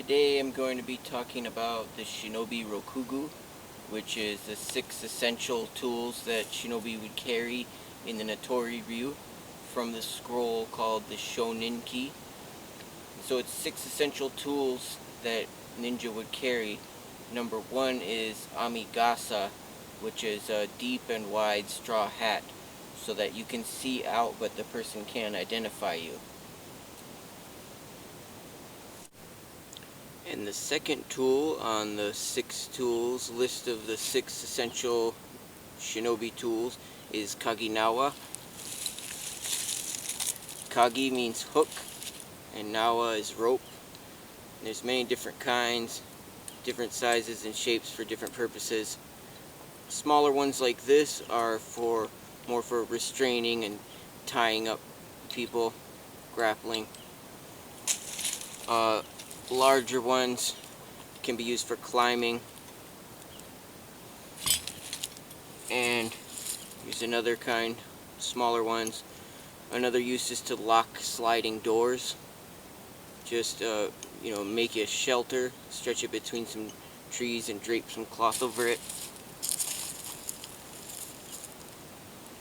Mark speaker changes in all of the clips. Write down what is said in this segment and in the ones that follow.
Speaker 1: Today I'm going to be talking about the Shinobi Rokugu, which is the 6 essential tools that Shinobi would carry in the Natori Ryu from the scroll called the Shoninki. So it's 6 essential tools that ninja would carry. Number 1 is Amigasa, which is a deep and wide straw hat, so that you can see out but the person can't identify you. And the second tool on the 6 tools list of the 6 essential Shinobi tools is Kaginawa. Kagi means hook, and Nawa is rope. And there's many different kinds, different sizes and shapes for different purposes. Smaller ones like this are more for restraining and tying up people, grappling. Larger ones can be used for climbing. And here's another kind, smaller ones. Another use is to lock sliding doors. Just make a shelter, stretch it between some trees and drape some cloth over it.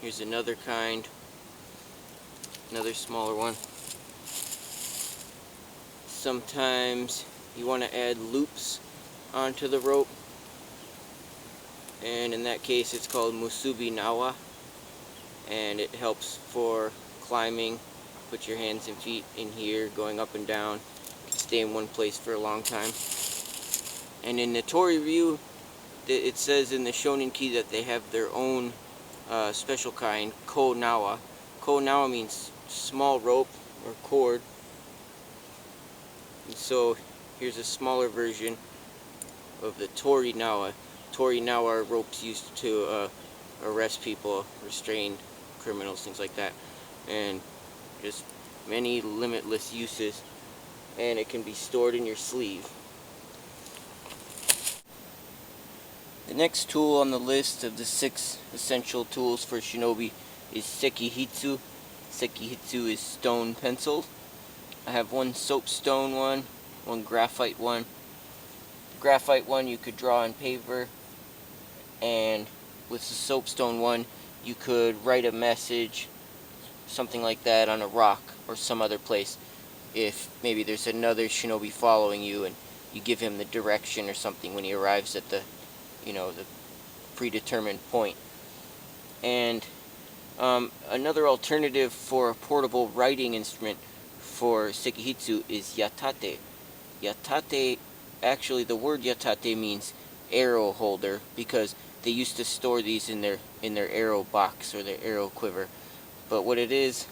Speaker 1: Here's another kind, another smaller one. Sometimes you want to add loops onto the rope, and in that case it's called Musubi Nawa, and it helps for climbing. Put your hands and feet in here, going up and down. You can stay in one place for a long time. And in Natori Ryu, it says in the Shoninki that they have their own special kind, Ko Nawa. Ko Nawa means small rope or cord. And so here's a smaller version of the Tori Nawa. Tori Nawa are ropes used to arrest people, restrain criminals, things like that. And just many limitless uses. And it can be stored in your sleeve. The next tool on the list of the 6 essential tools for Shinobi is Sekihitsu. Sekihitsu is stone pencil. I have one soapstone one graphite one. The graphite one you could draw on paper, and with the soapstone one you could write a message, something like that, on a rock or some other place. If maybe there's another shinobi following you and you give him the direction or something when he arrives at the predetermined point. And another alternative for a portable writing instrument for Sekihitsu is yatate. Yatate, actually the word yatate means arrow holder, because they used to store these in their arrow box or their arrow quiver. But what it is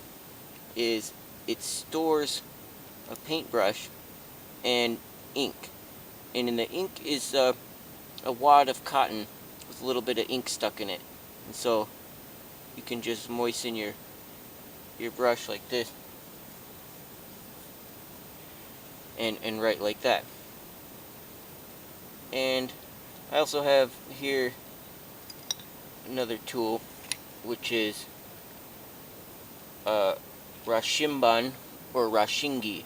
Speaker 1: it stores a paintbrush and ink. And in the ink is a wad of cotton with a little bit of ink stuck in it. And so you can just moisten your brush like this and write like that. And I also have here another tool, which is Rashimban or Rashingi,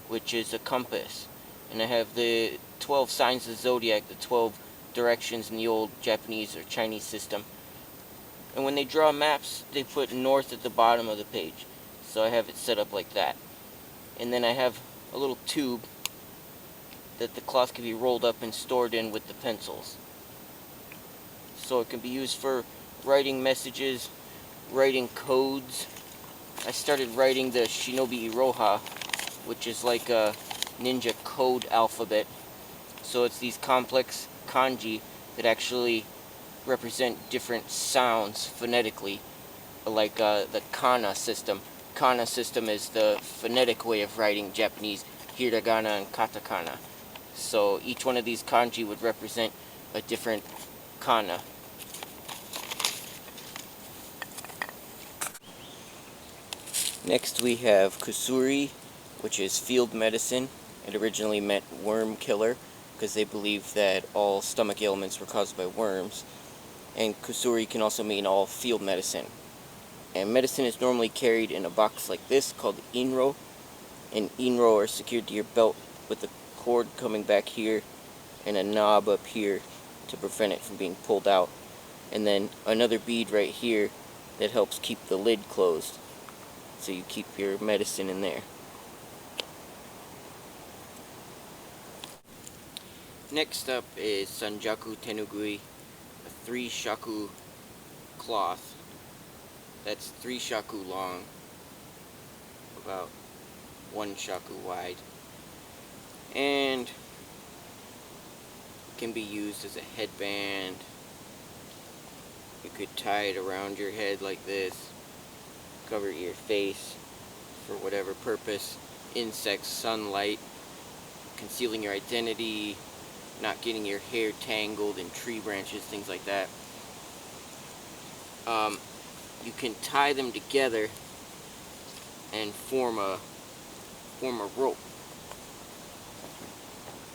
Speaker 1: which is a compass. And I have the 12 signs of the zodiac, the 12 directions in the old Japanese or Chinese system. And when they draw maps, they put north at the bottom of the page. So I have it set up like that. And then I have a little tube that the cloth can be rolled up and stored in with the pencils. So it can be used for writing messages, writing codes. I started writing the Shinobi Iroha, which is like a ninja code alphabet. So it's these complex kanji that actually represent different sounds phonetically, like the kana system. Kana system is the phonetic way of writing Japanese hiragana and katakana. So each one of these kanji would represent a different kana. Next we have Kusuri, which is field medicine. It originally meant worm killer, because they believed that all stomach ailments were caused by worms. And Kusuri can also mean all field medicine. And medicine is normally carried in a box like this called inro. And inro are secured to your belt with a cord coming back here and a knob up here to prevent it from being pulled out. And then another bead right here that helps keep the lid closed, so you keep your medicine in there. Next up is Sanjaku Tenugui, a 3 shaku cloth. That's 3 shaku long, about 1 shaku wide, and can be used as a headband. You could tie it around your head like this, cover your face for whatever purpose, insects, sunlight, concealing your identity, not getting your hair tangled in tree branches, things like that. You can tie them together and form a rope,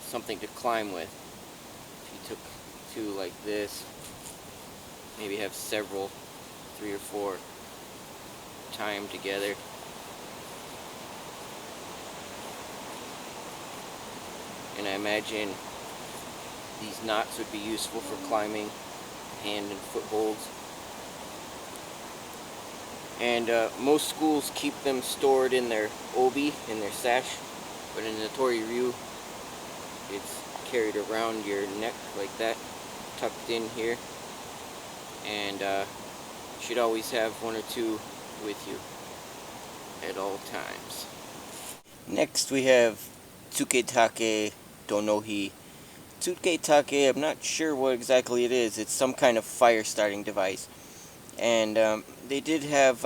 Speaker 1: something to climb with. If you took 2 like this, maybe have several, 3 or 4, tie them together. And I imagine these knots would be useful for climbing hand and footholds. And most schools keep them stored in their obi, in their sash, but in Natori Ryu, it's carried around your neck like that, tucked in here, and you should always have 1 or 2 with you at all times. Next we have Tsuketake donohi. Tsuketake, I'm not sure what exactly it is. It's some kind of fire starting device. And they did have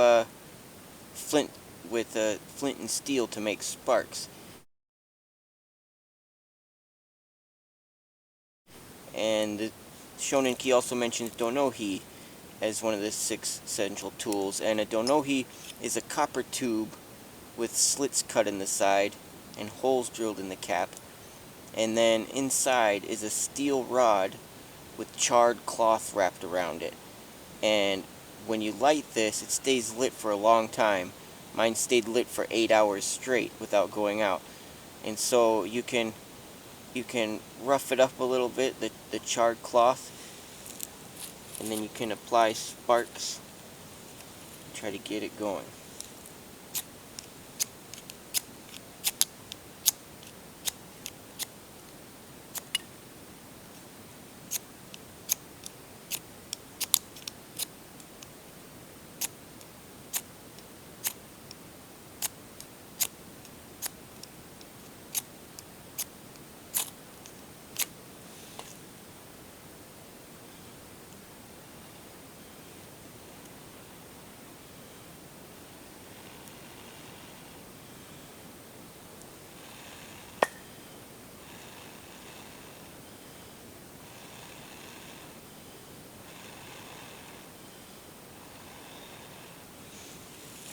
Speaker 1: flint and steel to make sparks. And the Shoninki also mentions donohi as one of the 6 essential tools. And a donohi is a copper tube with slits cut in the side and holes drilled in the cap. And then inside is a steel rod with charred cloth wrapped around it. And when you light this, it stays lit for a long time. Mine stayed lit for 8 hours straight without going out. And so you can rough it up a little bit, the charred cloth, and then you can apply sparks, try to get it going.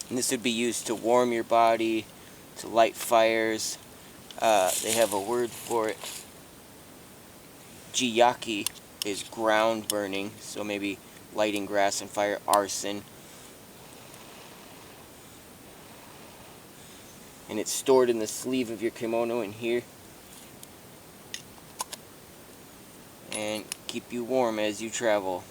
Speaker 1: And this would be used to warm your body, to light fires. They have a word for it. Jiyaki is ground burning, so maybe lighting grass and fire. Arson. And it's stored in the sleeve of your kimono in here. And keep you warm as you travel.